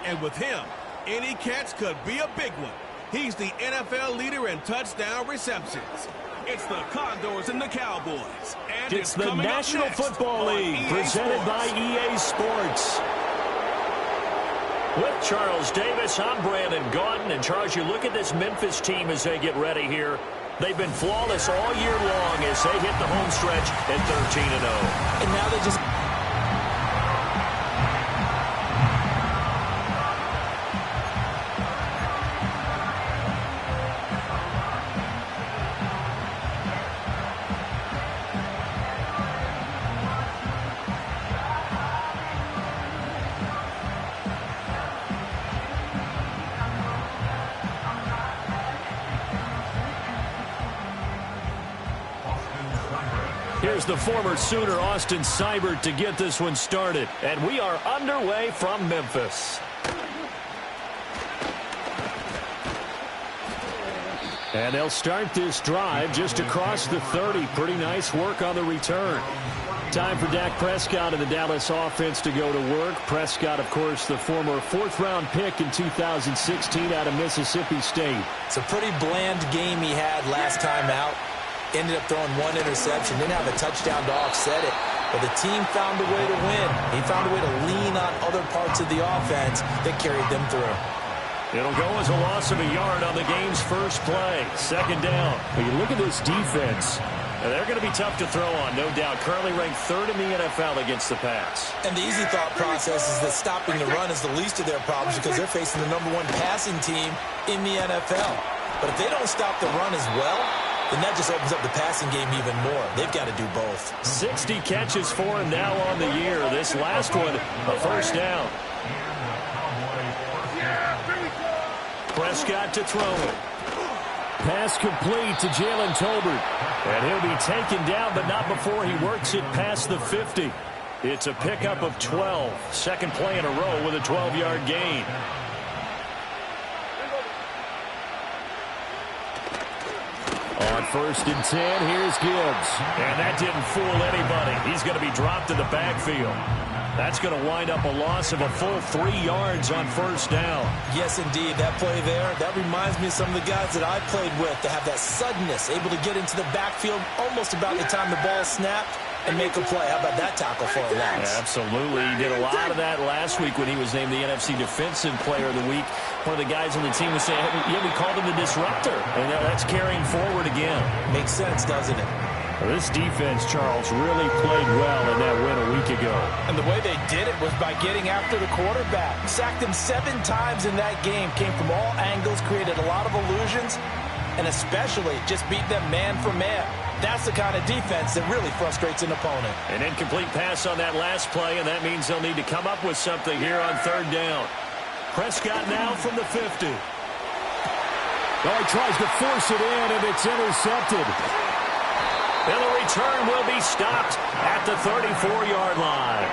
And with him, any catch could be a big one. He's the NFL leader in touchdown receptions. It's the Condors and the Cowboys. And it's the National Football League presented by EA Sports. With Charles Davis, I'm Brandon Gaudin. And Charles, you look at this Memphis team as they get ready here. They've been flawless all year long as they hit the home stretch at 13-0. And now they just... Here's the former Sooner, Austin Seibert, to get this one started. And we are underway from Memphis. And they'll start this drive just across the 30. Pretty nice work on the return. Time for Dak Prescott and the Dallas offense to go to work. Prescott, of course, the former fourth-round pick in 2016 out of Mississippi State. It's a pretty bland game he had last time out. Ended up throwing one interception. Didn't have a touchdown to offset it. But the team found a way to win. He found a way to lean on other parts of the offense that carried them through. It'll go as a loss of a yard on the game's first play. Second down. When you look at this defense, they're going to be tough to throw on, no doubt. Currently ranked third in the NFL against the pass. And the easy thought process is that stopping the run is the least of their problems because they're facing the #1 passing team in the NFL. But if they don't stop the run as well, then that just opens up the passing game even more. They've got to do both. 60 catches for him now on the year. This last one, a first down. Prescott to throw it. Pass complete to Jalen Tolbert. And he'll be taken down, but not before he works it past the 50. It's a pickup of 12. Second play in a row with a 12-yard gain. On 1st and 10, here's Gibbs. And that didn't fool anybody. He's going to be dropped in the backfield. That's going to wind up a loss of a full 3 yards on first down. Yes, indeed. That play there, that reminds me of some of the guys that I played with to have that suddenness, able to get into the backfield almost about the time the ball snapped and make a play. How about that tackle for a loss? Yeah, absolutely. He did a lot of that last week when he was named the NFC Defensive Player of the Week. One of the guys on the team was saying, yeah, we called him the disruptor. And that's carrying forward again. Makes sense, doesn't it? This defense, Charles, really played well in that win a week ago. And the way they did it was by getting after the quarterback. Sacked him 7 times in that game. Came from all angles, created a lot of illusions, and especially just beat them man for man. That's the kind of defense that really frustrates an opponent. An incomplete pass on that last play, and that means they'll need to come up with something here on third down. Prescott now from the 50. Oh, he tries to force it in, and it's intercepted. And the return will be stopped at the 34-yard line.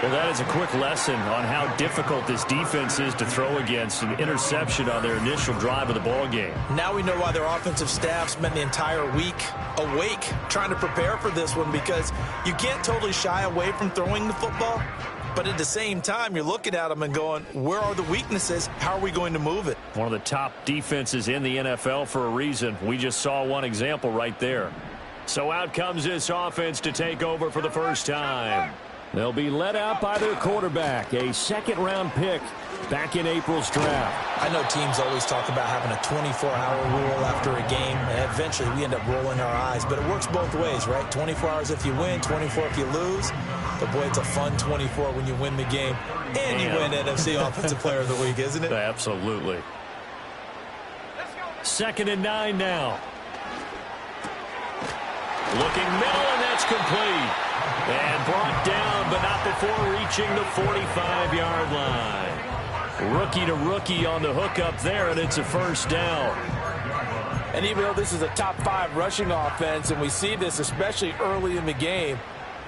Well, that is a quick lesson on how difficult this defense is to throw against. An interception on their initial drive of the ball game. Now we know why their offensive staff spent the entire week awake trying to prepare for this one, because you can't totally shy away from throwing the football. But at the same time, you're looking at them and going, where are the weaknesses? How are we going to move it? One of the top defenses in the NFL for a reason. We just saw one example right there. So out comes this offense to take over for the first time. They'll be led out by their quarterback, a second-round pick back in April's draft. I know teams always talk about having a 24-hour rule after a game, and eventually we end up rolling our eyes. But it works both ways, right? 24 hours if you win, 24 if you lose. But, boy, it's a fun 24 when you win the game. And you win NFC Offensive Player of the Week, isn't it? Absolutely. 2nd and 9 now. Looking middle, and that's complete. And brought down, but not before reaching the 45-yard line. Rookie to rookie on the hookup there, and it's a first down. And even though this is a top 5 rushing offense, and we see this especially early in the game,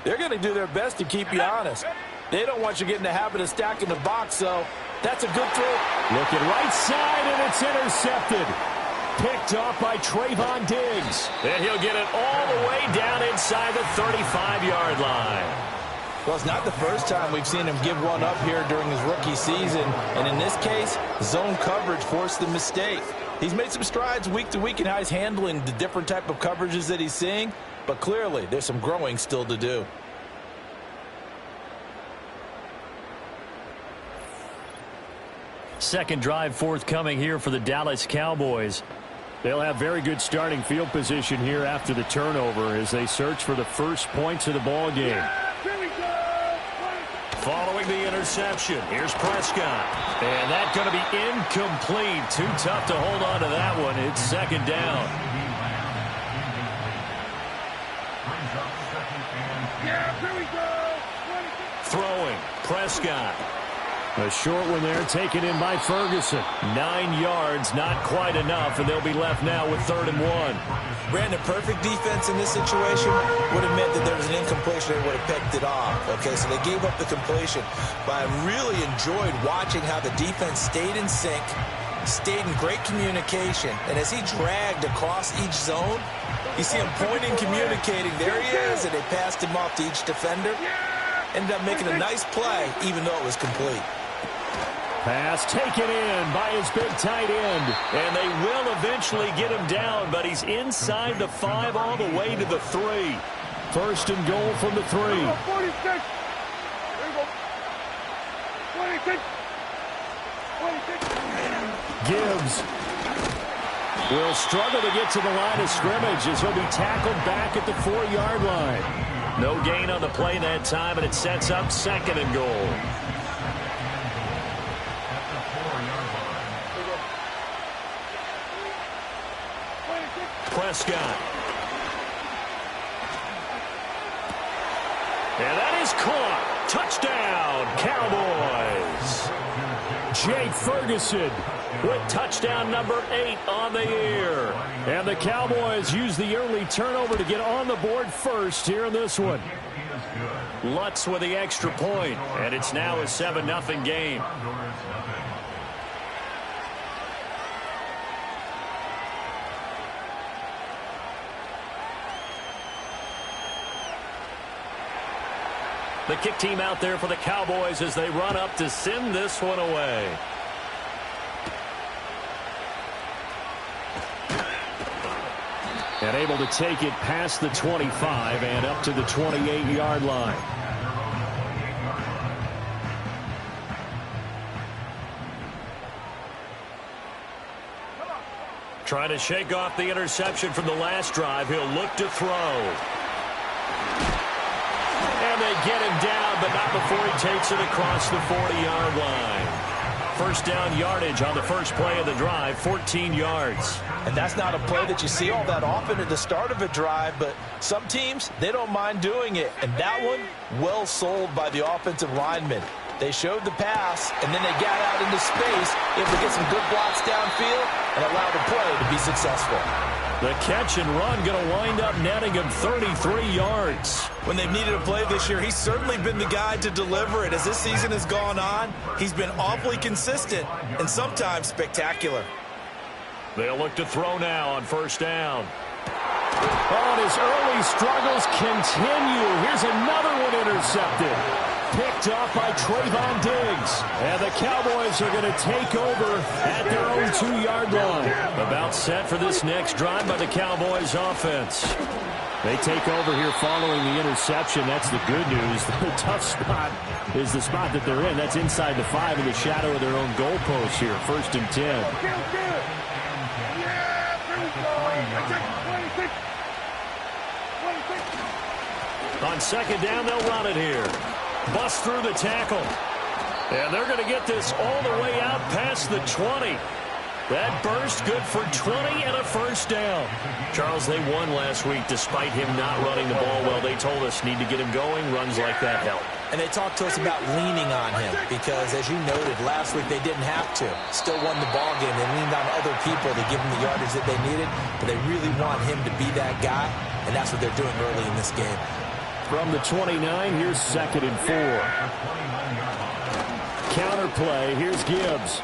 they're going to do their best to keep you honest. They don't want you getting the habit of stacking the box, so that's a good throw. Looking right side, and it's intercepted. Picked off by Trayvon Diggs. And he'll get it all the way down inside the 35-yard line. Well, it's not the first time we've seen him give one up here during his rookie season. And in this case, zone coverage forced the mistake. He's made some strides week to week in how he's handling the different type of coverages that he's seeing. But clearly, there's some growing still to do. Second drive forthcoming here for the Dallas Cowboys. They'll have very good starting field position here after the turnover as they search for the first points of the ball game. Following the interception, here's Prescott. And that's going to be incomplete. Too tough to hold on to that one. It's second down. Throwing, Prescott. A short one there taken in by Ferguson. 9 yards, not quite enough, and they'll be left now with 3rd and 1. Brandon, perfect defense in this situation would have meant that there was an incompletion. They would have picked it off. Okay, so they gave up the completion. But I really enjoyed watching how the defense stayed in sync, stayed in great communication. And as he dragged across each zone, you see him pointing, communicating. There he is, and they passed him off to each defender. Ended up making a nice play, even though it was complete. Pass taken in by his big tight end. And they will eventually get him down, but he's inside the 5 all the way to the 3. 1st and goal from the 3. 46. There you go. 26. 26. Gibbs will struggle to get to the line of scrimmage as he'll be tackled back at the 4-yard line. No gain on the play that time, and it sets up 2nd and goal. Prescott. And that is caught. Touchdown, Cowboys. Jake Ferguson with touchdown number 8 on the year. And the Cowboys use the early turnover to get on the board first here in this one. Lutz with the extra point, and it's now a 7-0 game. The kick team out there for the Cowboys as they run up to send this one away. And able to take it past the 25 and up to the 28-yard line. Trying to shake off the interception from the last drive. He'll look to throw. And they get him down, but not before he takes it across the 40-yard line. First down yardage on the first play of the drive, 14 yards. And that's not a play that you see all that often at the start of a drive, but some teams, they don't mind doing it. And that one, well sold by the offensive linemen. They showed the pass, and then they got out into space, able to get some good blocks downfield, and allow the play to be successful. The catch and run going to wind up netting him 33 yards. When they've needed a play this year, he's certainly been the guy to deliver it. As this season has gone on, he's been awfully consistent and sometimes spectacular. They'll look to throw now on first down. Oh, and his early struggles continue. Here's another one intercepted. Picked off by Trayvon Diggs. And the Cowboys are going to take over at their own 2-yard line. About set for this next drive by the Cowboys offense. They take over here following the interception. That's the good news. The tough spot is the spot that they're in. That's inside the 5 in the shadow of their own goalpost here. 1st and 10. On second down, they'll run it here. Bust through the tackle. And they're going to get this all the way out past the 20. That burst good for 20 and a first down. Charles, they won last week despite him not running the ball well. They told us need to get him going. Runs like that help. And they talked to us about leaning on him because, as you noted, last week they didn't have to. Still won the ball game. They leaned on other people to give them the yardage that they needed, but they really want him to be that guy, and that's what they're doing early in this game. From the 29, here's 2nd and 4. Counter play, here's Gibbs.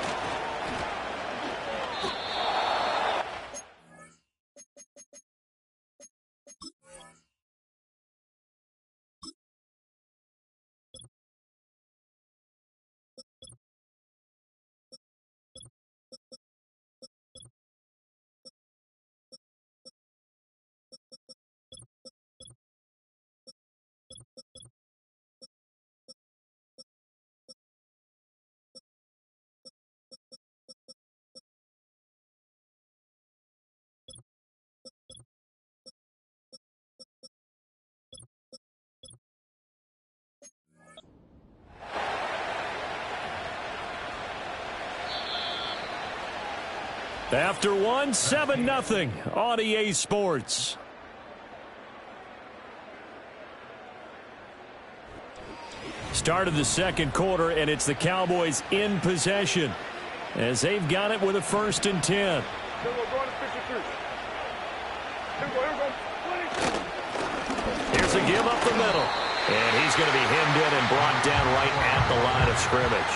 After one, 7-0 on EA Sports. Start of the second quarter, and it's the Cowboys in possession as they've got it with a 1st and 10. Here's a give up the middle. And he's going to be hemmed in and brought down right at the line of scrimmage.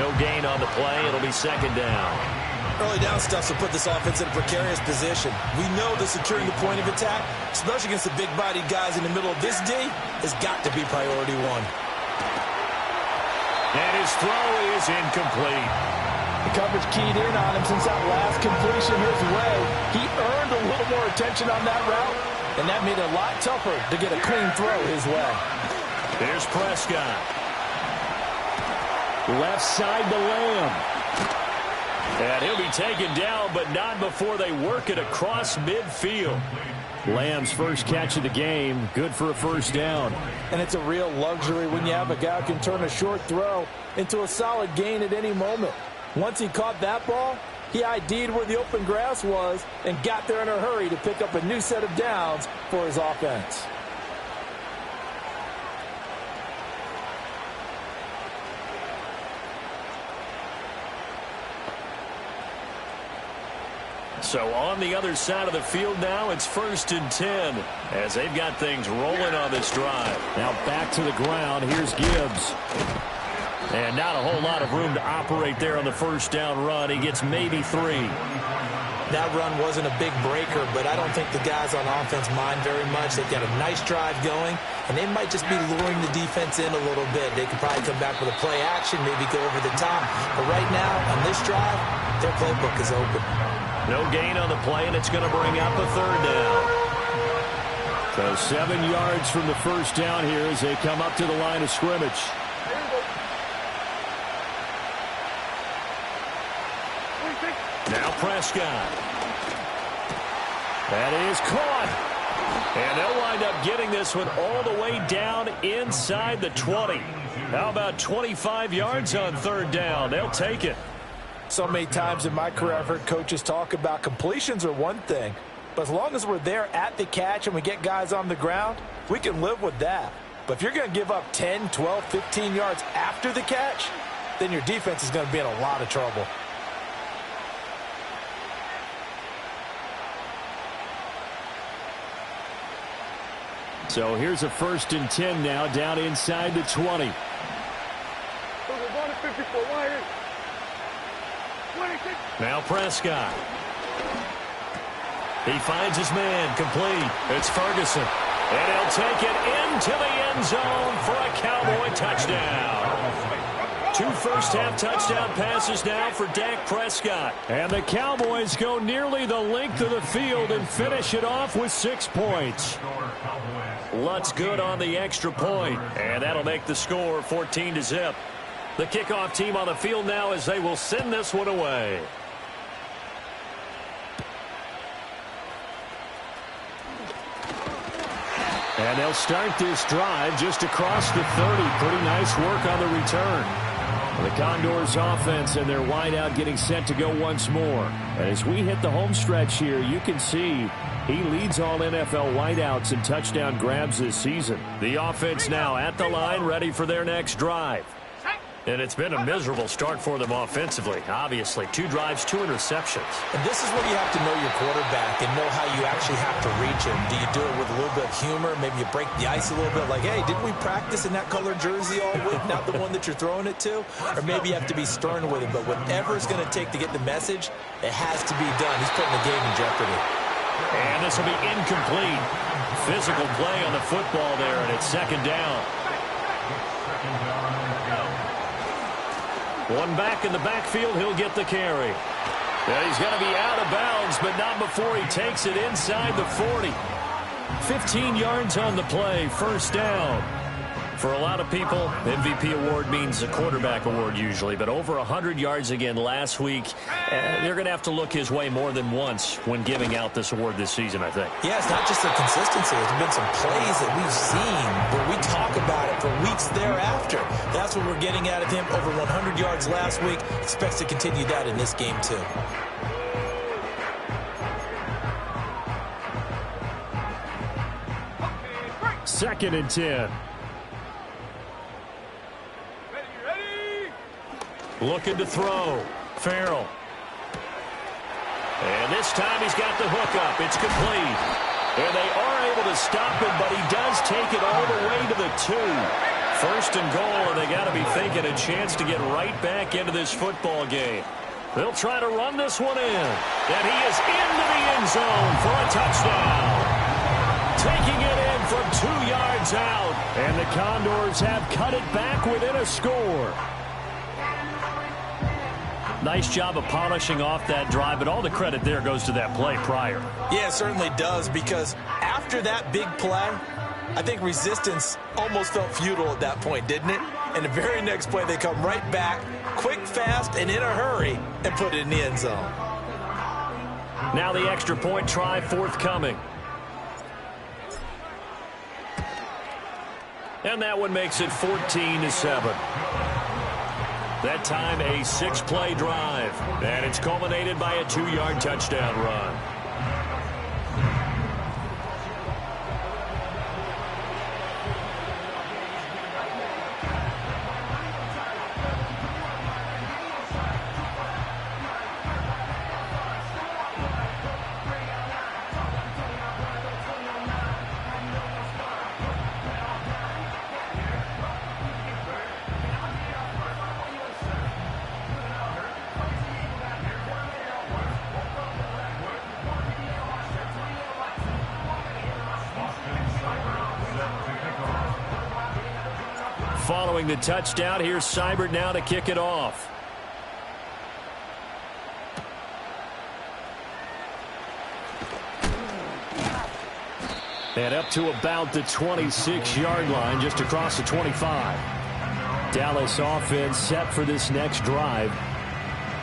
No gain on the play. It'll be 2nd down. Early down stuff will put this offense in a precarious position. We know that securing the point of attack, especially against the big-bodied guys in the middle of this D, has got to be priority one. And his throw is incomplete. The coverage keyed in on him since that last completion his way. He earned a little more attention on that route, and that made it a lot tougher to get a clean throw his way. There's Prescott. Left side to Lamb. And he'll be taken down, but not before they work it across midfield. Lamb's first catch of the game, good for a 1st down. And it's a real luxury when you have a guy who can turn a short throw into a solid gain at any moment. Once he caught that ball, he ID'd where the open grass was and got there in a hurry to pick up a new set of downs for his offense. So on the other side of the field now, it's 1st and 10 as they've got things rolling on this drive. Now back to the ground. Here's Gibbs. And not a whole lot of room to operate there on the 1st down run. He gets maybe 3. That run wasn't a big breaker, but I don't think the guys on offense mind very much. They've got a nice drive going, and they might just be luring the defense in a little bit. They could probably come back with a play action, maybe go over the top. But right now, on this drive, their playbook is open. No gain on the play, and it's going to bring up a 3rd down. So 7 yards from the 1st down here as they come up to the line of scrimmage. Now Prescott. That is caught. And they'll wind up getting this one all the way down inside the 20. How about 25 yards on 3rd down? They'll take it. So many times in my career I've heard coaches talk about completions are one thing, but as long as we're there at the catch and we get guys on the ground, we can live with that. But if you're going to give up 10, 12, 15 yards after the catch, then your defense is going to be in a lot of trouble. So here's a 1st and 10 now down inside the 20. Now Prescott. He finds his man, complete. It's Ferguson. And he'll take it into the end zone for a Cowboy touchdown. 2 first-half touchdown passes now for Dak Prescott. And the Cowboys go nearly the length of the field and finish it off with 6 points. Lutz good on the extra point, and that'll make the score 14-0. The kickoff team on the field now as they will send this one away. And they'll start this drive just across the 30. Pretty nice work on the return. The Condors offense and their wideout getting set to go once more. And as we hit the home stretch here, you can see he leads all NFL wideouts in touchdown grabs this season. The offense now at the line, ready for their next drive. And it's been a miserable start for them offensively. Obviously, 2 drives, 2 interceptions. And this is where you have to know your quarterback and know how you actually have to reach him. Do you do it with a little bit of humor? Maybe you break the ice a little bit, like, hey, didn't we practice in that colored jersey all week, not the one that you're throwing it to? Or maybe you have to be stern with him. But whatever it's going to take to get the message, it has to be done. He's putting the game in jeopardy. And this will be incomplete. Physical play on the football there, and it's 2nd down. One back in the backfield, he'll get the carry. Yeah, he's going to be out of bounds, but not before he takes it inside the 40. 15 yards on the play, 1st down For a lot of people, MVP award means a quarterback award usually, but over 100 yards again last week. They're going to have to look his way more than once when giving out this award this season, I think. Yeah, it's not just the consistency. There's been some plays that we've seen where we talk about it for weeks thereafter. That's what we're getting out of him. Over 100 yards last week. Expects to continue that in this game, too. Second and 10. Looking to throw. Farrell. And this time he's got the hook up. It's complete. And they are able to stop him, but he does take it all the way to the 2. First and goal, and they got to be thinking a chance to get right back into this football game. They'll try to run this one in. And he is into the end zone for a touchdown. Taking it in from 2 yards out. And the Condors have cut it back within a score. Nice job of polishing off that drive, but all the credit there goes to that play prior. Yeah, it certainly does, because after that big play, I think resistance almost felt futile at that point, didn't it? And the very next play, they come right back, quick, fast, and in a hurry, and put it in the end zone. Now the extra point try forthcoming. And that one makes it 14-7. That time a 6-play drive. And it's culminated by a 2-yard touchdown run. Following the touchdown, here's Seibert now to kick it off. And up to about the 26-yard line, just across the 25. Dallas offense set for this next drive.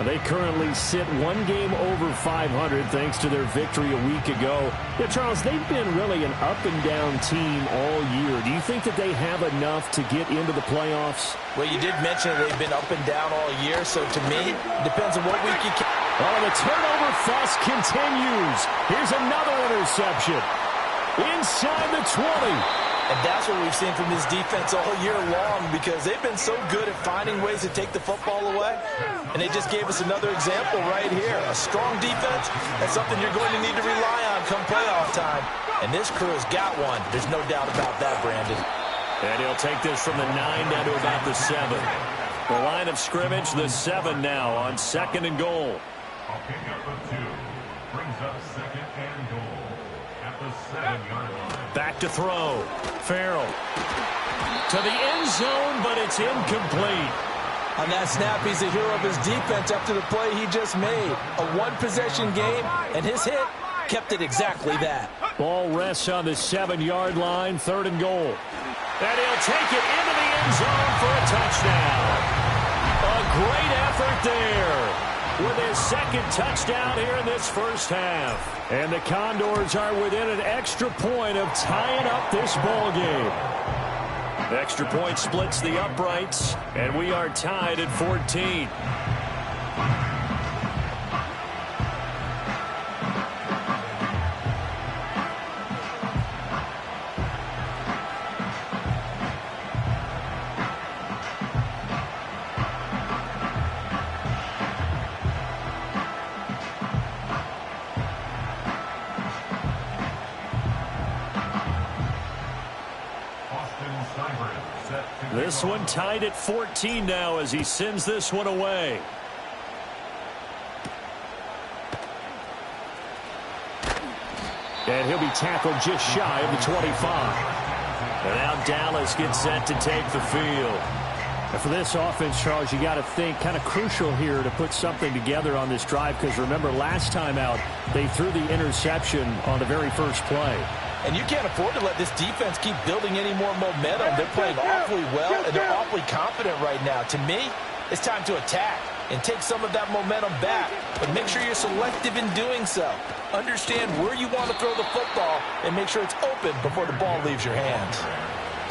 They currently sit 1 game over 500 thanks to their victory a week ago. Yeah, Charles, they've been really an up-and-down team all year. Do you think that they have enough to get into the playoffs? Well, you did mention they've been up and down all year, so to me, it depends on what week you can. Oh, the turnover fuss continues. Here's another interception. Inside the 20. And that's what we've seen from this defense all year long, because they've been so good at finding ways to take the football away. And they just gave us another example right here. A strong defense, that's something you're going to need to rely on come playoff time. And this crew has got one. There's no doubt about that, Brandon. And he'll take this from the 9 down to about the 7. The line of scrimmage, the 7 now on 2nd and goal. A pickup of 2 brings up 2nd and goal at the 7-yard line. Back to throw. Farrell to the end zone, but it's incomplete. On that snap, he's the hero of his defense after the play he just made. A one-possession game, and his hit kept it exactly that. Ball rests on the 7-yard line, 3rd and goal. And he'll take it into the end zone for a touchdown. A great effort there with his 2nd touchdown here in this first half. And the Condors are within an extra point of tying up this ball game. Extra point splits the uprights, and we are tied at 14. This one tied at 14 now as he sends this one away. And he'll be tackled just shy of the 25. And now Dallas gets set to take the field. And for this offense, Charles, you got to think kind of crucial here to put something together on this drive, because remember last time out, they threw the interception on the very first play. And you can't afford to let this defense keep building any more momentum. They're playing awfully well, and they're awfully confident right now. To me, it's time to attack and take some of that momentum back. But make sure you're selective in doing so. Understand where you want to throw the football and make sure it's open before the ball leaves your hands.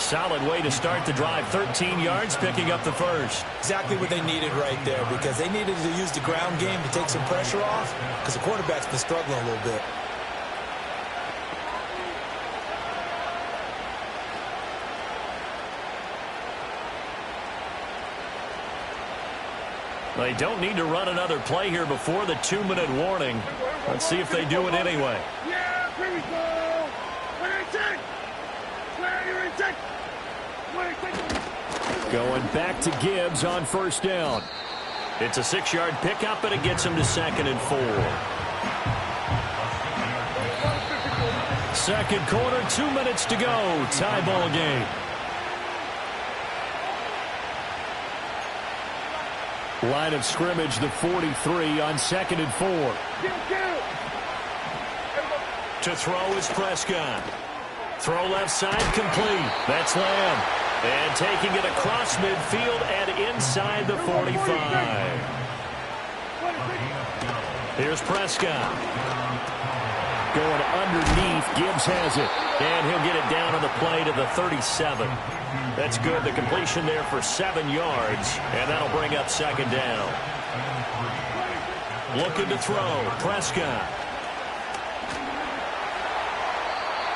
Solid way to start the drive. 13 yards, picking up the first. Exactly what they needed right there, because they needed to use the ground game to take some pressure off, because the quarterback's been struggling a little bit. They don't need to run another play here before the 2-minute warning. Let's see if they do it anyway. Yeah, here we go. What do you think? Where you're in check. Going back to Gibbs on first down. It's a 6-yard pickup, and it gets him to 2nd and 4. Second quarter, 2 minutes to go. Tie ball game. Line of scrimmage, the 43 on 2nd and 4. To throw is Prescott. Throw left side complete. That's Lamb. And taking it across midfield and inside the 45. Here's Prescott. Going underneath. Gibbs has it. And he'll get it down on the play to the 37. That's good. The completion there for 7 yards. And that'll bring up 2nd down. Looking to throw. Prescott.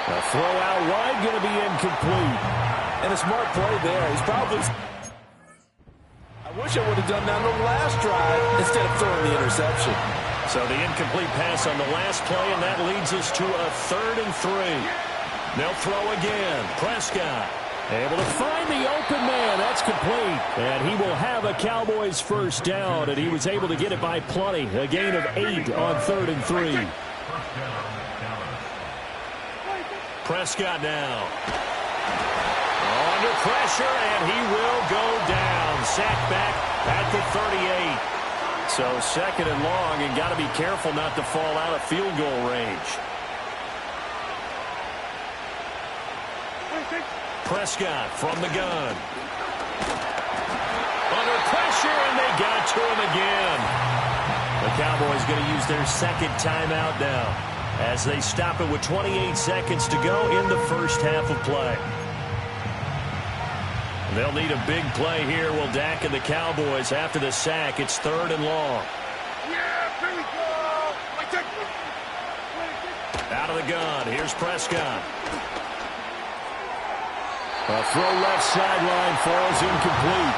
A throw out wide, going to be incomplete. And a smart play there. He's probably... I wish I would have done that on the last drive instead of throwing the interception. So the incomplete pass on the last play, and that leads us to a 3rd and 3. They'll throw again. Prescott able to find the open man. That's complete. And he will have a Cowboys first down, and he was able to get it by plenty. A gain of 8 on 3rd and 3. Prescott now. Under pressure, and he will go down. Sacked back at the 38. So 2nd and long, and got to be careful not to fall out of field goal range. Prescott from the gun. Under pressure, and they got to him again. The Cowboys going to use their 2nd timeout now, as they stop it with 28 seconds to go in the first half of play. They'll need a big play here. Will Dak and the Cowboys after the sack. It's 3rd and long. Yeah, here we go. Out of the gun. Here's Prescott. A throw left sideline falls incomplete.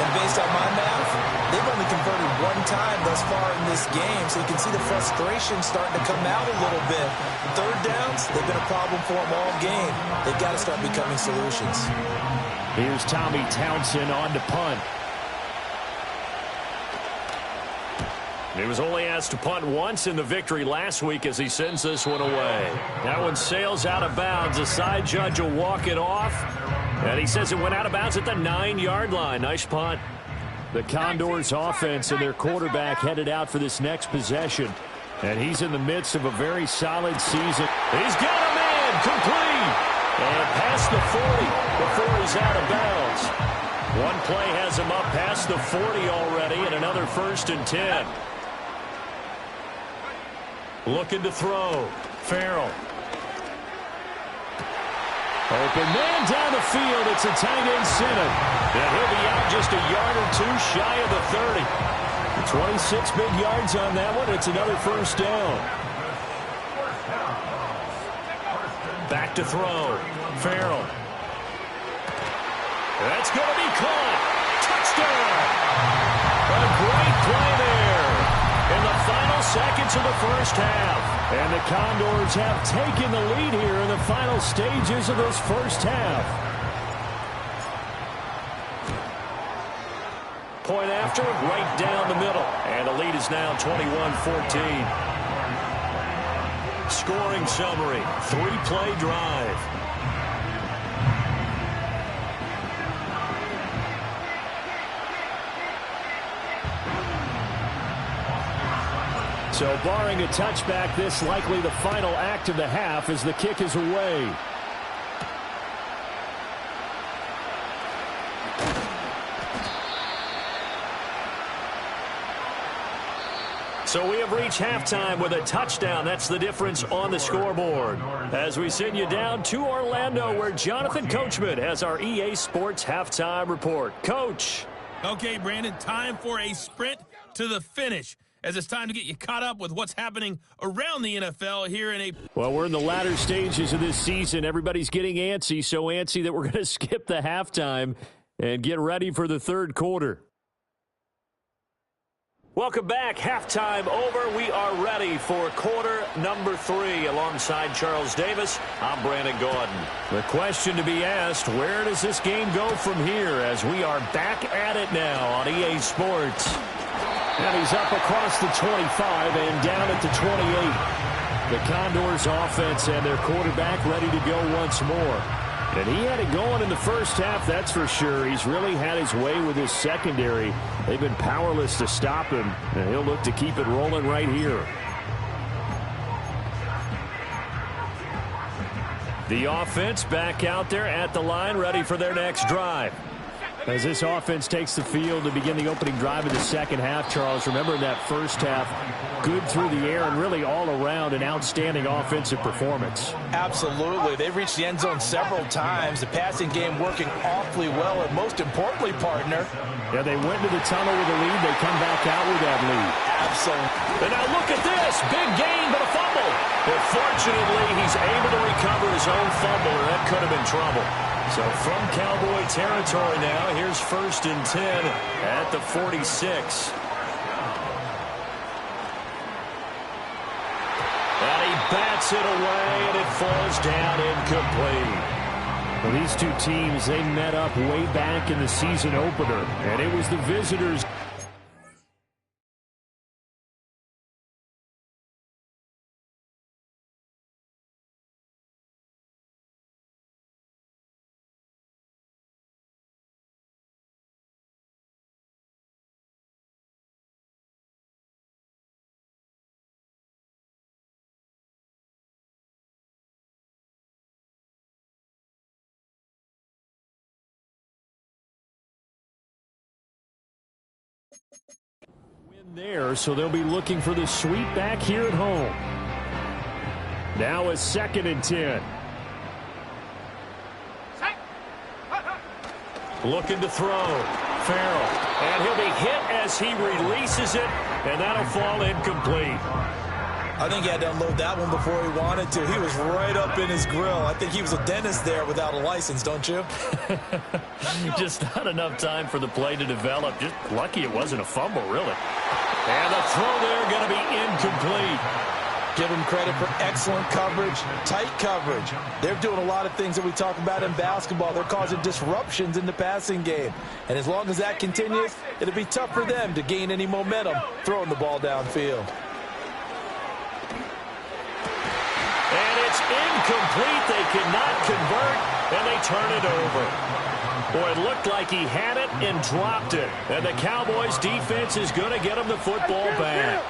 And based on my math, they've only converted 1 time thus far in this game, so you can see the frustration starting to come out a little bit. 3rd downs, they've been a problem for them all game. They've got to start becoming solutions. Here's Tommy Townsend on to punt. He was only asked to punt once in the victory last week as he sends this one away. That one sails out of bounds. The side judge will walk it off. And he says it went out of bounds at the 9-yard line. Nice punt. The Condors offense and their quarterback headed out for this next possession. And he's in the midst of a very solid season. He's got a man complete. And past the 40 before he's out of bounds. One play has him up past the 40 already, and another 1st and 10. Looking to throw. Farrell. Open man down the field. It's a tight end center. And he'll be out just a yard or 2 shy of the 30. 26 big yards on that one. It's another first down. Back to throw. Farrell. That's going to be caught. Touchdown. A great play there in the final seconds of the first half. And the Condors have taken the lead here in the final stages of this first half. Point after, right down the middle. And the lead is now 21-14. Scoring summary, 3-play drive. So barring a touchback, this likely the final act of the half as the kick is away. So we have reached halftime with a touchdown. That's the difference on the scoreboard. As we send you down to Orlando, where Jonathan Coachman has our EA Sports halftime report. Coach. Okay, Brandon, time for a sprint to the finish, as it's time to get you caught up with what's happening around the NFL here in a... Well, we're in the latter stages of this season. Everybody's getting antsy, so antsy that we're going to skip the halftime and get ready for the third quarter. Welcome back. Halftime over. We are ready for quarter number 3. Alongside Charles Davis, I'm Brandon Gordon. The question to be asked, where does this game go from here as we are back at it now on EA Sports? And he's up across the 25 and down at the 28. The Condors offense and their quarterback ready to go once more. And he had it going in the first half, that's for sure. He's really had his way with his secondary. They've been powerless to stop him, and he'll look to keep it rolling right here. The offense back out there at the line, ready for their next drive. As this offense takes the field to begin the opening drive of the second half, Charles, remember in that first half, good through the air and really all around an outstanding offensive performance. Absolutely. They've reached the end zone several times. The passing game working awfully well, and most importantly, partner. Yeah, they went to the tunnel with a lead. They come back out with that lead. Absolutely. And now look at this. Big gain, but a fumble. But fortunately, he's able to recover his own fumble, or that could have been trouble. So from Cowboy territory now, here's 1st and 10 at the 46. And he bats it away, and it falls down incomplete. Well, these two teams, they met up way back in the season opener, and it was the visitors. There, so they'll be looking for the sweep back here at home. Now a 2nd and 10. Looking to throw. Farrell. And he'll be hit as he releases it, and that'll fall incomplete. I think he had to unload that one before he wanted to. He was right up in his grill. I think he was a dentist there without a license, don't you? Just not enough time for the play to develop. Just lucky it wasn't a fumble, really. And the throw there going to be incomplete. Give him credit for excellent coverage, tight coverage. They're doing a lot of things that we talk about in basketball. They're causing disruptions in the passing game. And as long as that continues, it'll be tough for them to gain any momentum throwing the ball downfield. And it's incomplete. They cannot convert, and they turn it over. Boy, it looked like he had it and dropped it. And the Cowboys defense is going to get him the football back.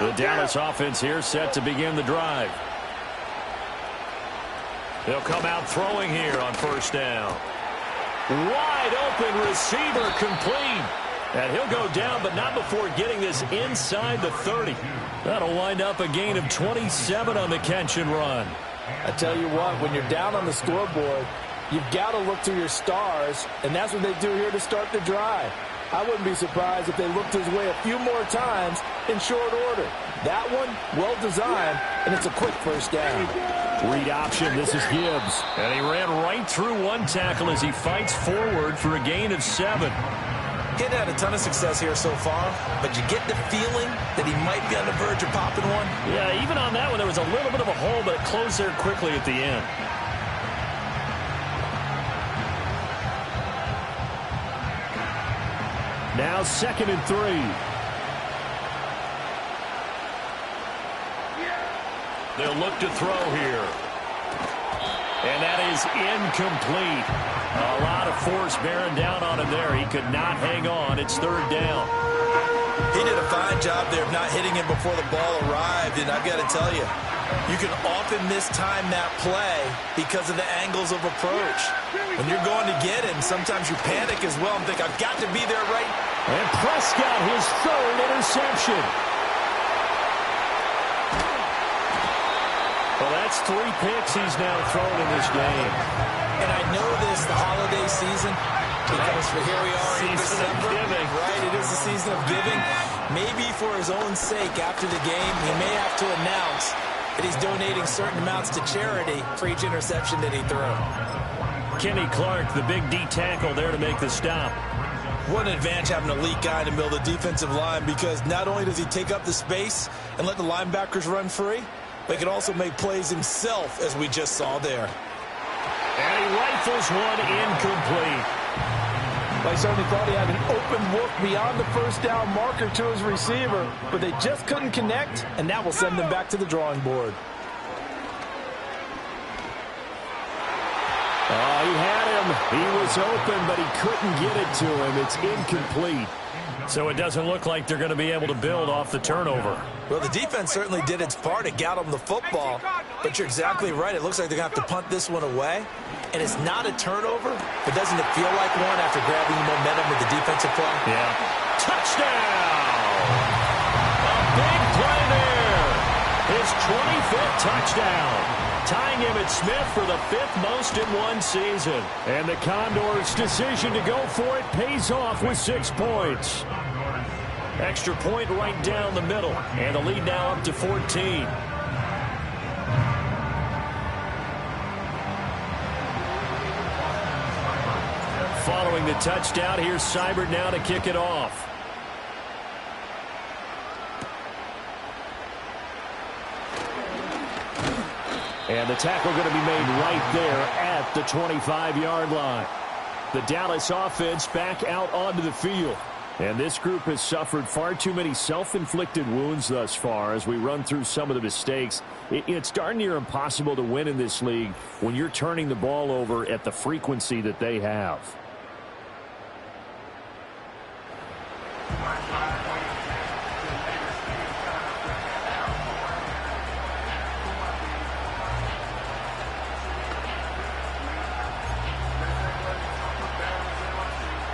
The Dallas offense here set to begin the drive. They'll come out throwing here on 1st down. Wide open receiver complete. And he'll go down, but not before getting this inside the 30. That'll wind up a gain of 27 on the catch and run. I tell you what, when you're down on the scoreboard, you've got to look to your stars, and that's what they do here to start the drive. I wouldn't be surprised if they looked his way a few more times in short order. That one, well designed, and it's a quick 1st down. Read option, this is Gibbs. And he ran right through one tackle as he fights forward for a gain of 7. He hadn't had a ton of success here so far, but you get the feeling that he might be on the verge of popping one. Yeah, even on that one, there was a little bit of a hole, but it closed there quickly at the end. Now 2nd and 3. They'll look to throw here. And that is incomplete. A lot of force bearing down on him there. He could not hang on. It's 3rd down. He did a fine job there of not hitting him before the ball arrived, and I've got to tell you, you can often mistime that play because of the angles of approach. When you're going to get him, sometimes you panic as well and think, I've got to be there right. And Prescott, his third interception. Well, that's 3 picks he's now thrown in this game. And I know this, the holiday season, because here we are in December. Right, it is the season of giving. Maybe for his own sake, after the game, he may have to announce that he's donating certain amounts to charity for each interception that he threw. Kenny Clark, the big D tackle there to make the stop. What an advantage having an elite guy in the middle of the defensive line, because not only does he take up the space and let the linebackers run free, but he can also make plays himself, as we just saw there. And he rifles one incomplete. I certainly thought he had an open look beyond the first down marker to his receiver, but they just couldn't connect, and that will send them back to the drawing board. Oh, he had him. He was open, but he couldn't get it to him. It's incomplete. So it doesn't look like they're going to be able to build off the turnover. Well, the defense certainly did its part to get them the football, but you're exactly right. It looks like they're going to have to punt this one away, and it's not a turnover, but doesn't it feel like one after grabbing the momentum with the defensive play? Yeah. Touchdown! A big play there. His 25th touchdown. Tying Emmitt Smith for the 5th most in one season. And the Condors' decision to go for it pays off with 6 points. Extra point right down the middle. And the lead now up to 14. Following the touchdown, here's Seibert now to kick it off. And the tackle going to be made right there at the 25-yard line. The Dallas offense back out onto the field. And this group has suffered far too many self-inflicted wounds thus far as we run through some of the mistakes. It's darn near impossible to win in this league when you're turning the ball over at the frequency that they have.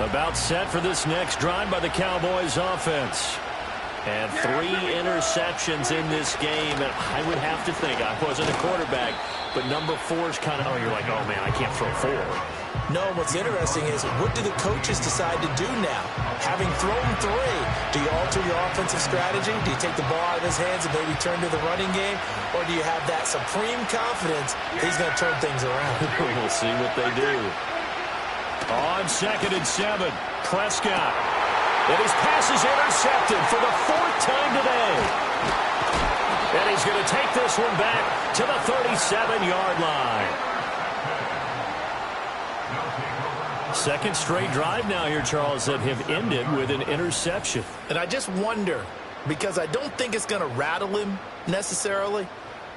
About set for this next drive by the Cowboys offense. And 3 interceptions in this game. And I would have to think, I wasn't a quarterback, but number 4 is kind of, oh, you're like, oh, man, I can't throw 4. No, what's interesting is, what do the coaches decide to do now? Having thrown 3, do you alter your offensive strategy? Do you take the ball out of his hands and maybe turn to the running game? Or do you have that supreme confidence that he's going to turn things around? We'll see what they do. On 2nd and 7, Prescott. And his pass is intercepted for the 4th time today. And he's going to take this one back to the 37-yard line. 2nd straight drive now here, Charles, that have ended with an interception. And I just wonder, because I don't think it's going to rattle him necessarily,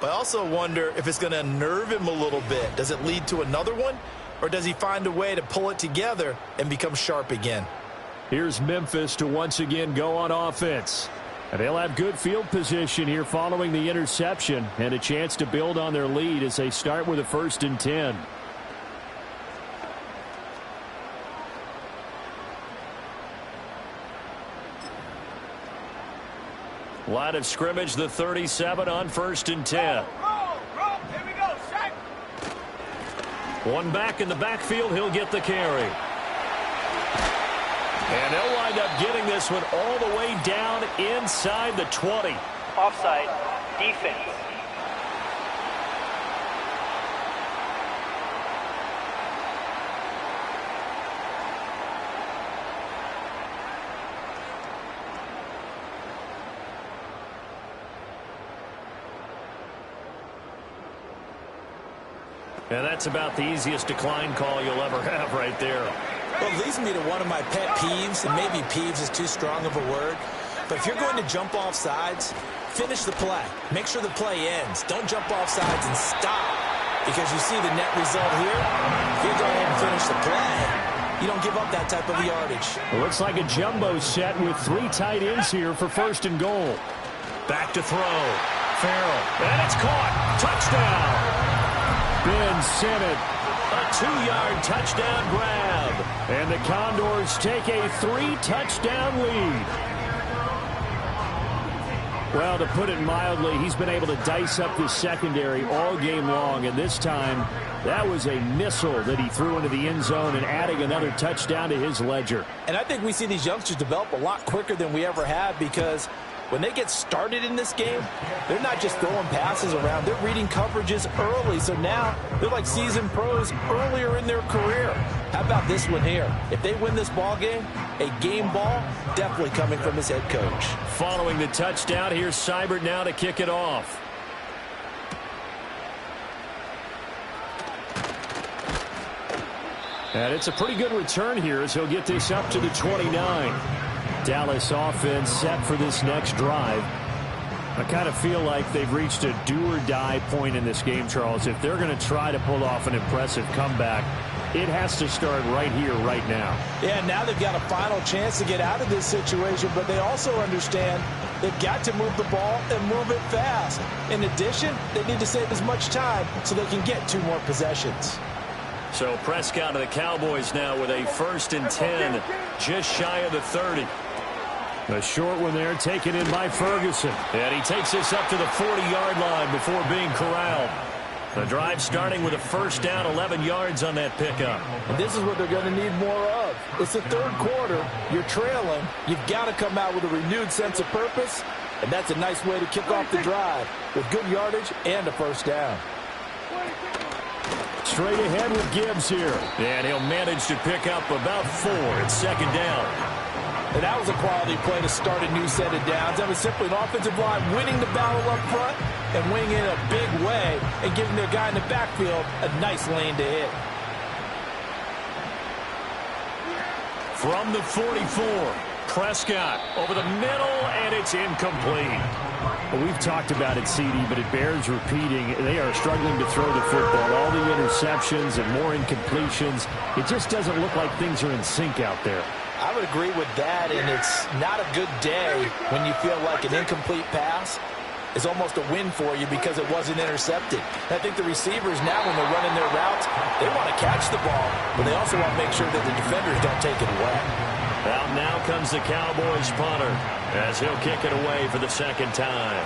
but I also wonder if it's going to unnerve him a little bit. Does it lead to another one? Or does he find a way to pull it together and become sharp again? Here's Memphis to once again go on offense. And they'll have good field position here following the interception and a chance to build on their lead as they start with a 1st and 10. Line of scrimmage, the 37 on 1st and 10. One back in the backfield, he'll get the carry. And they'll wind up getting this one all the way down inside the 20. Offside, defense. And that's about the easiest decline call you'll ever have right there. Well, it leads me to one of my pet peeves, and maybe peeves is too strong of a word, but if you're going to jump off sides, finish the play. Make sure the play ends. Don't jump off sides and stop, because you see the net result here. If you go ahead and finish the play, you don't give up that type of yardage. It looks like a jumbo set with 3 tight ends here for 1st and goal. Back to throw. Farrell. And it's caught. Touchdown. Ben Simmons. A 2-yard touchdown grab. And the Condors take a 3-touchdown lead. Well, to put it mildly, he's been able to dice up this secondary all game long, and this time that was a missile that he threw into the end zone and adding another touchdown to his ledger. And I think we see these youngsters develop a lot quicker than we ever have, because when they get started in this game, they're not just throwing passes around. They're reading coverages early. So now they're like seasoned pros earlier in their career. How about this one here? If they win this ball game, a game ball, definitely coming from his head coach. Following the touchdown, here's Seibert now to kick it off. And it's a pretty good return here as he'll get this up to the 29. Dallas offense set for this next drive. I kind of feel like they've reached a do-or-die point in this game, Charles. If they're going to try to pull off an impressive comeback, it has to start right here, right now. Yeah, now they've got a final chance to get out of this situation, but they also understand they've got to move the ball and move it fast. In addition, they need to save as much time so they can get 2 more possessions. So Prescott of the Cowboys now with a 1st and 10, just shy of the 30. A short one there, taken in by Ferguson. And he takes this up to the 40-yard line before being corralled. The drive starting with a 1st down, 11 yards on that pickup. And this is what they're going to need more of. It's the 3rd quarter. You're trailing. You've got to come out with a renewed sense of purpose. And that's a nice way to kick off the drive with good yardage and a 1st down. Straight ahead with Gibbs here. And he'll manage to pick up about 4 at 2nd down. And that was a quality play to start a new set of downs. That was simply an offensive line winning the battle up front and winning in a big way and giving their guy in the backfield a nice lane to hit. From the 44, Prescott over the middle, and it's incomplete. Well, we've talked about it, CD, but it bears repeating. They are struggling to throw the football. All the interceptions and more incompletions. It just doesn't look like things are in sync out there. I would agree with that, and it's not a good day when you feel like an incomplete pass is almost a win for you because it wasn't intercepted. I think the receivers now, when they're running their routes, they want to catch the ball, but they also want to make sure that the defenders don't take it away. Out now comes the Cowboys punter as he'll kick it away for the 2nd time.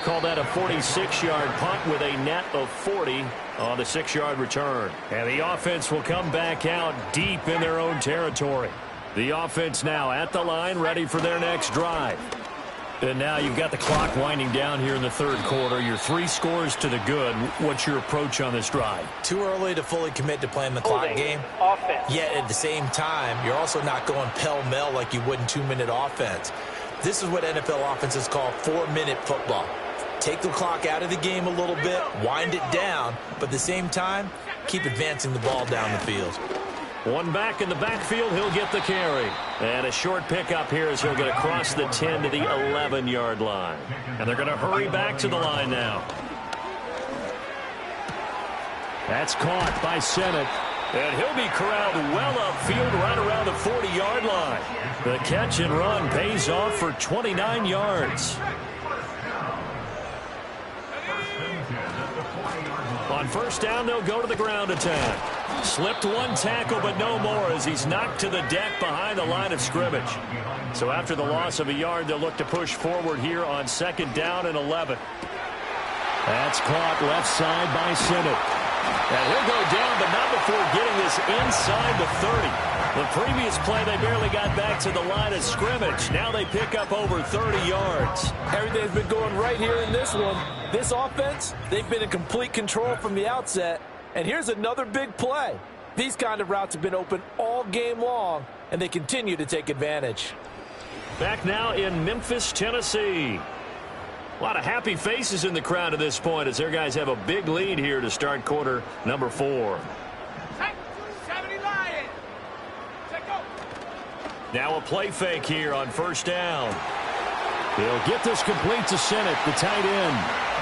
Call that a 46-yard punt with a net of 40 on the 6-yard return. And the offense will come back out deep in their own territory. The offense now at the line, ready for their next drive. And now you've got the clock winding down here in the 3rd quarter. You're 3 scores to the good. What's your approach on this drive? Too early to fully commit to playing the clock game. Offense. Yet at the same time, you're also not going pell-mell like you would in 2-minute offense. This is what NFL offenses call 4-minute football. Take the clock out of the game a little bit, wind it down, but at the same time, keep advancing the ball down the field. One back in the backfield, he'll get the carry. And a short pickup here as he'll get across the 10 to the 11-yard line. And they're going to hurry back to the line now. That's caught by Sennett. And he'll be corralled well upfield right around the 40-yard line. The catch and run pays off for 29 yards. On 1st down, they'll go to the ground attack. Slipped 1 tackle, but no more as he's knocked to the deck behind the line of scrimmage. So after the loss of a yard, they'll look to push forward here on 2nd down and 11. That's caught left side by Sennett. And he'll go down, but not before getting this inside the 30. The previous play, they barely got back to the line of scrimmage. Now they pick up over 30 yards. Everything's been going right here in this one. This offense, they've been in complete control from the outset. And here's another big play. These kind of routes have been open all game long, and they continue to take advantage. Back now in Memphis, Tennessee. A lot of happy faces in the crowd at this point as their guys have a big lead here to start quarter number 4. Now a play fake here on 1st down. He'll get this complete to Sennett, the tight end.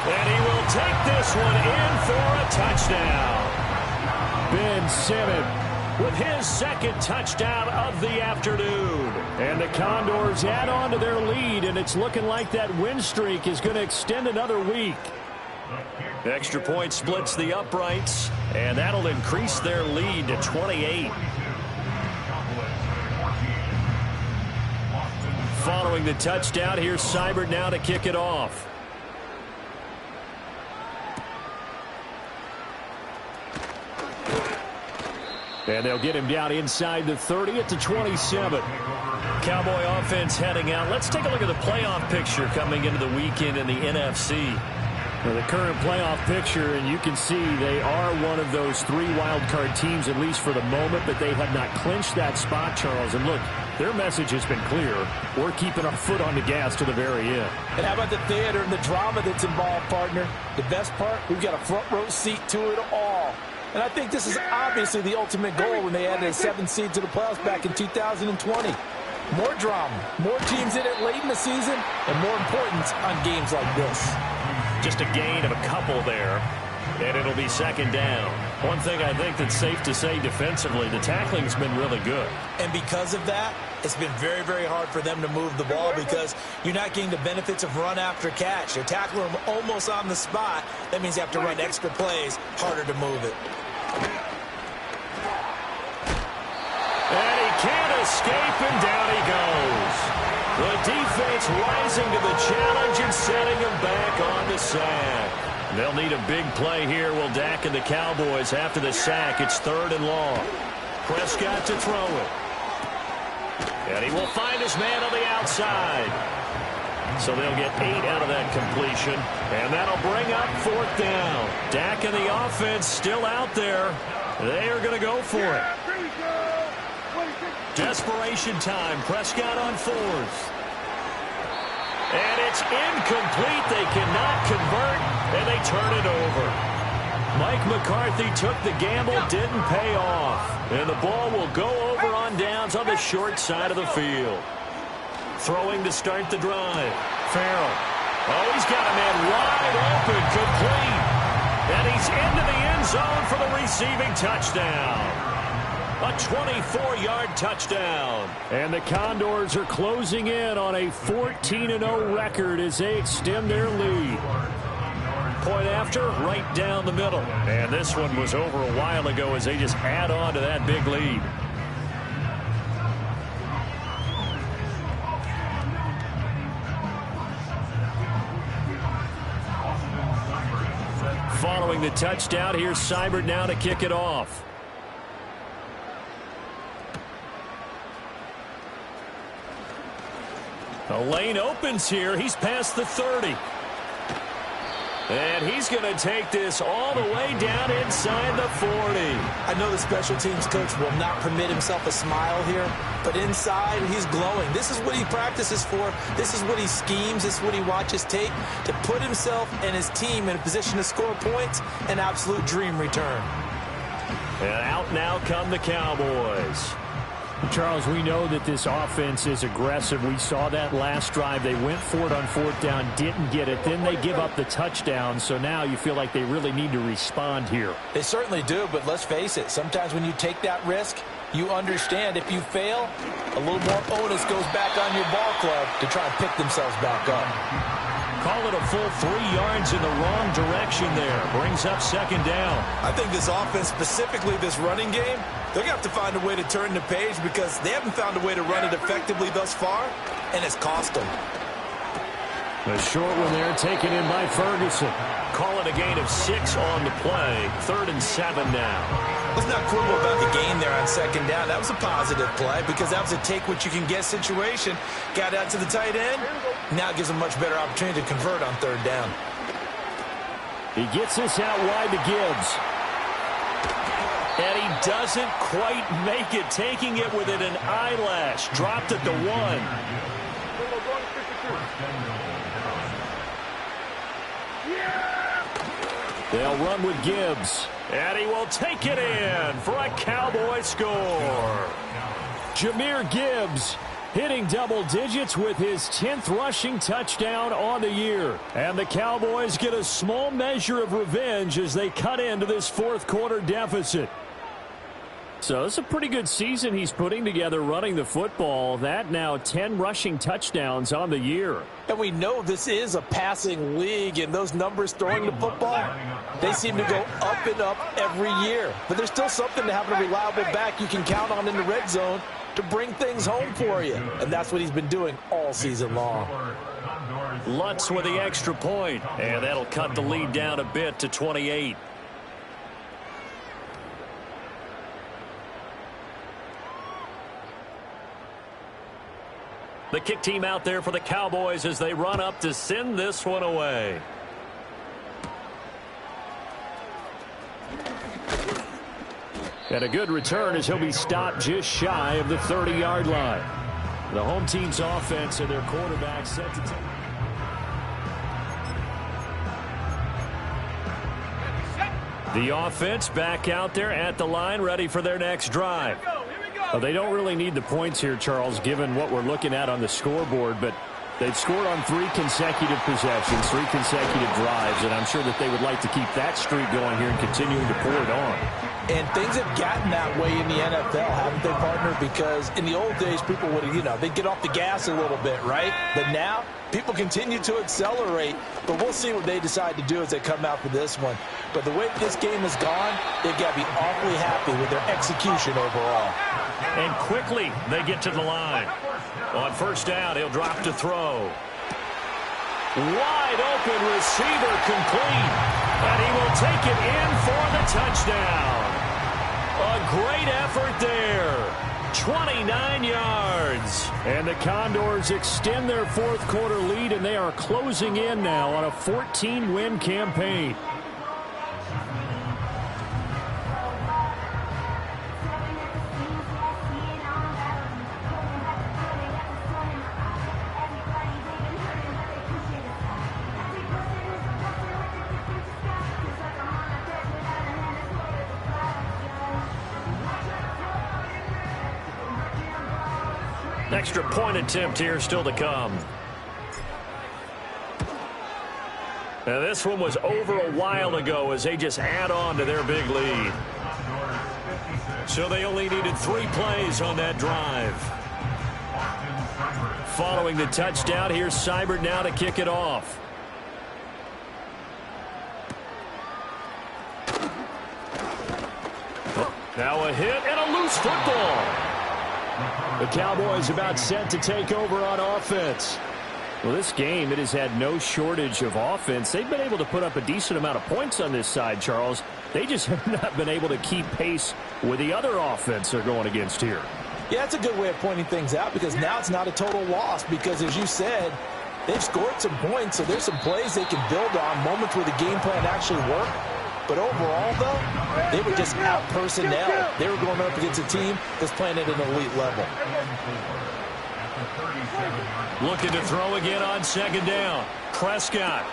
And he will take this one in for a touchdown. Ben Simmons with his second touchdown of the afternoon. And the Condors add on to their lead, and it's looking like that win streak is going to extend another week. Extra point splits the uprights, and that'll increase their lead to 28. Following the touchdown, here's Seibert now to kick it off. And they'll get him down inside the 30 at the 27. Cowboy offense heading out. Let's take a look at the playoff picture coming into the weekend in the NFC. Well, the current playoff picture, and you can see they are one of those 3 wild card teams, at least for the moment, but they have not clinched that spot, Charles. And look, their message has been clear. We're keeping our foot on the gas to the very end. And how about the theater and the drama that's involved, partner? The best part, we've got a front row seat to it all. And I think this is obviously the ultimate goal when they added a 7th seed to the playoffs back in 2020. More drama, more teams in it late in the season, and more importance on games like this. Just a gain of a couple there, and it'll be second down. One thing I think that's safe to say defensively, the tackling's been really good. And because of that, it's been very, very hard for them to move the ball because you're not getting the benefits of run after catch. You're tackling them almost on the spot. That means you have to run extra plays, harder to move it. And he can't escape, and down he goes. The defense rising to the challenge and setting him back on the sack. They'll need a big play here. Will Dak and the Cowboys after the sack. It's 3rd and long. Prescott to throw it. And he will find his man on the outside. So they'll get 8 out of that completion. And that'll bring up 4th down. Dak and the offense still out there. They are going to go for it. Desperation time. Prescott on 4th. And it's incomplete. They cannot convert, and they turn it over. Mike McCarthy took the gamble, didn't pay off. And the ball will go over on downs on the short side of the field. Throwing to start the drive. Farrell. Oh, he's got a man wide open, complete. And he's into the end zone for the receiving touchdown. A 24-yard touchdown. And the Condors are closing in on a 14-0 record as they extend their lead. Point after, right down the middle. And this one was over a while ago as they just add on to that big lead. Following the touchdown, here's Seibert now to kick it off. The lane opens here. He's past the 30. And he's going to take this all the way down inside the 40. I know the special teams coach will not permit himself a smile here, but inside he's glowing. This is what he practices for. This is what he schemes. This is what he watches tape to put himself and his team in a position to score points. An absolute dream return. And out now come the Cowboys. Charles, we know that this offense is aggressive. We saw that last drive. They went for it on 4th down, didn't get it. Then they give up the touchdown. So now you feel like they really need to respond here. They certainly do, but let's face it. Sometimes when you take that risk, you understand if you fail, a little more onus goes back on your ball club to try and pick themselves back up. Call it a full 3 yards in the wrong direction there. Brings up second down. I think this offense, specifically this running game, they're going to have to find a way to turn the page because they haven't found a way to run it effectively thus far, and it's cost them. The short one there taken in by Ferguson. Call it a gain of 6 on the play. 3rd and 7 now. Let's not quibble about the gain there on second down. That was a positive play because that was a take-what-you-can-get situation. Got out to the tight end. Now it gives them a much better opportunity to convert on 3rd down. He gets this out wide to Gibbs. And he doesn't quite make it, taking it within an eyelash. Dropped at the 1. They'll run with Gibbs. And he will take it in for a Cowboy score. Jahmyr Gibbs hitting double digits with his 10th rushing touchdown on the year. And the Cowboys get a small measure of revenge as they cut into this fourth quarter deficit. So it's a pretty good season he's putting together running the football. That now 10 rushing touchdowns on the year. And we know this is a passing league, and those numbers throwing the football, they seem to go up and up every year. But there's still something to having a reliable back you can count on in the red zone to bring things home for you. And that's what he's been doing all season long. Lutz with the extra point, and that'll cut the lead down a bit to 28. The kick team out there for the Cowboys as they run up to send this one away. And a good return as he'll be stopped just shy of the 30-yard line. The home team's offense and their quarterback set to take. The offense back out there at the line, ready for their next drive. Well, they don't really need the points here, Charles, given what we're looking at on the scoreboard, but they've scored on 3 consecutive possessions, 3 consecutive drives, and I'm sure that they would like to keep that streak going here and continuing to pour it on. And things have gotten that way in the NFL, haven't they, partner? Because in the old days, people would, they'd get off the gas a little bit, right? But now, people continue to accelerate, but we'll see what they decide to do as they come out for this one. But the way this game has gone, they've got to be awfully happy with their execution overall. And quickly, they get to the line. On first down, he'll drop to throw. Wide open receiver complete. And he will take it in for the touchdown. A great effort there. 29 yards. And the Condors extend their fourth quarter lead, and they are closing in now on a 14-win campaign. Extra point attempt here still to come. Now this one was over a while ago as they just add on to their big lead. So they only needed 3 plays on that drive. Following the touchdown, here's Seibert now to kick it off. Now a hit and a loose football. The Cowboys about set to take over on offense. Well, this game, it has had no shortage of offense. They've been able to put up a decent amount of points on this side, Charles. They just have not been able to keep pace with the other offense they're going against here. Yeah, that's a good way of pointing things out because now it's not a total loss because, as you said, they've scored some points, so there's some plays they can build on, moments where the game plan actually worked. But overall, though, they were just out-personnel. They were going up against a team that's playing at an elite level. Looking to throw again on second down. Prescott.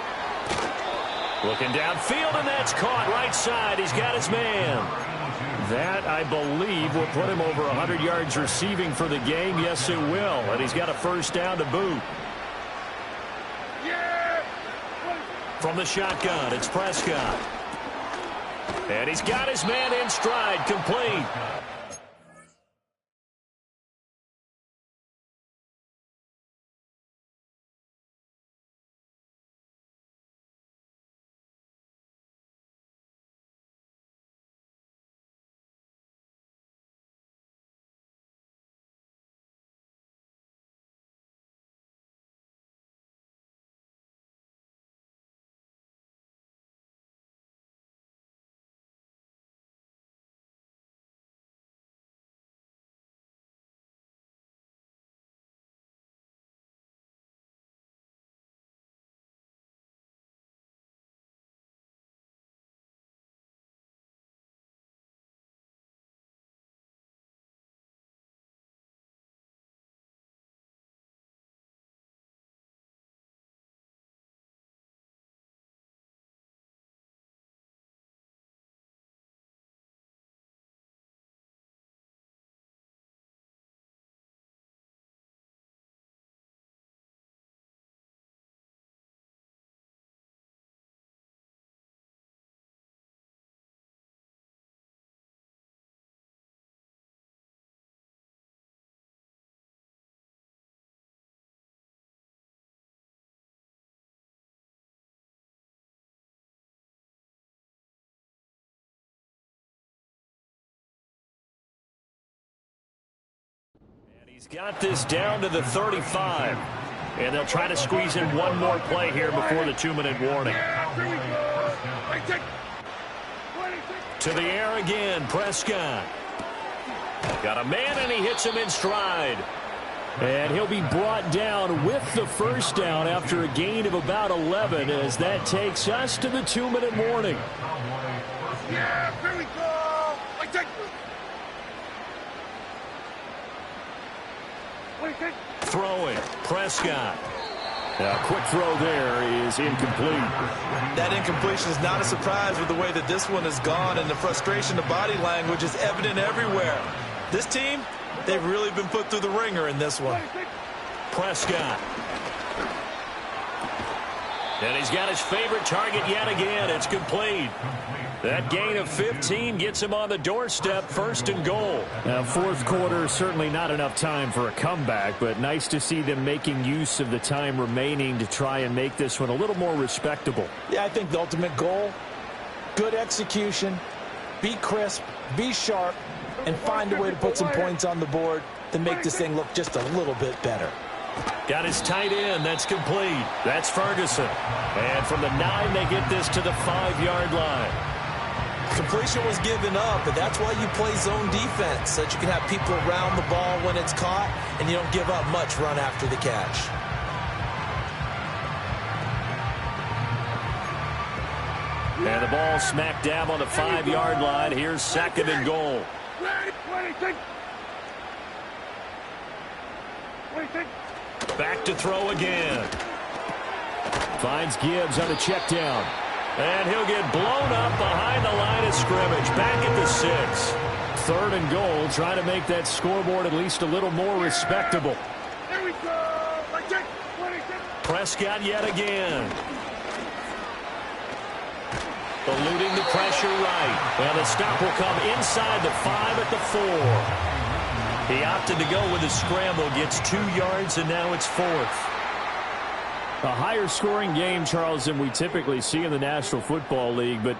Looking downfield, and that's caught right side. He's got his man. That, I believe, will put him over 100 yards receiving for the game. Yes, it will. And he's got a first down to boot. From the shotgun, it's Prescott. And he's got his man in stride, complete. He's got this down to the 35. And they'll try to squeeze in one more play here before the 2-minute warning. To the air again, Prescott. Got a man, and he hits him in stride. And he'll be brought down with the first down after a gain of about 11 as that takes us to the 2-minute warning. Yeah, here we go. Throwing, Prescott. A quick throw there is incomplete. That incompletion is not a surprise with the way that this one has gone, and the frustration, the body language is evident everywhere. This team, they've really been put through the ringer in this one. Prescott. And he's got his favorite target yet again. It's complete. That gain of 15 gets him on the doorstep, 1st and goal. Now, fourth quarter, certainly not enough time for a comeback, but nice to see them making use of the time remaining to try and make this one a little more respectable. Yeah, I think the ultimate goal, good execution, be crisp, be sharp, and find a way to put some points on the board to make this thing look just a little bit better. Got his tight end. That's complete. That's Ferguson. And from the 9, they get this to the 5-yard line. Completion was given up, but that's why you play zone defense, so that you can have people around the ball when it's caught, and you don't give up much run after the catch. And the ball smack dab on the 5-yard line. Here's 2nd and goal. Back to throw again. Finds Gibbs on the check down. And he'll get blown up behind the line of scrimmage. Back at the 6. 3rd and goal, trying to make that scoreboard at least a little more respectable. Here we go. Prescott yet again. Eluding the pressure right. And the stop will come inside the 5 at the 4. He opted to go with a scramble, gets 2 yards, and now it's 4th. A higher scoring game, Charles, than we typically see in the National Football League, but